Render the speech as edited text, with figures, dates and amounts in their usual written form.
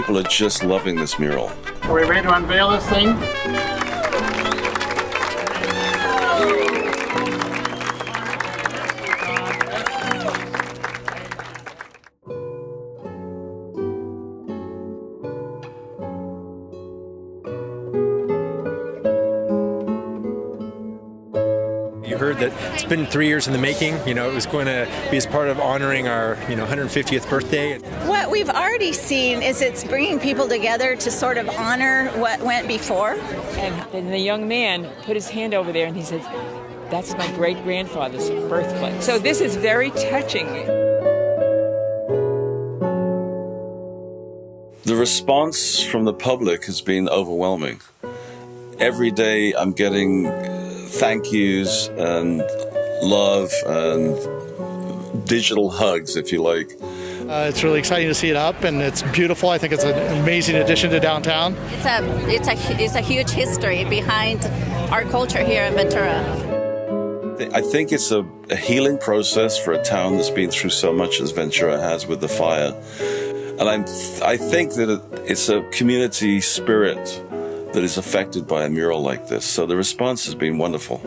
people are just loving this mural. Are we ready to unveil this thing? You heard that it's been 3 years in the making. You know, it was going to be as part of honoring our, 150th birthday. What we've already seen is it's bringing people together to sort of honor what went before. And then the young man put his hand over there and he says, "That's my great-grandfather's birthplace." So this is very touching. The response from the public has been overwhelming. Every day I'm getting thank yous and love and digital hugs, if you like. It's really exciting to see it up, and it's beautiful. I think it's an amazing addition to downtown. It's a huge history behind our culture here in Ventura. I think it's a healing process for a town that's been through so much as Ventura has with the fire. And I think that it's a community spirit that is affected by a mural like this. So the response has been wonderful.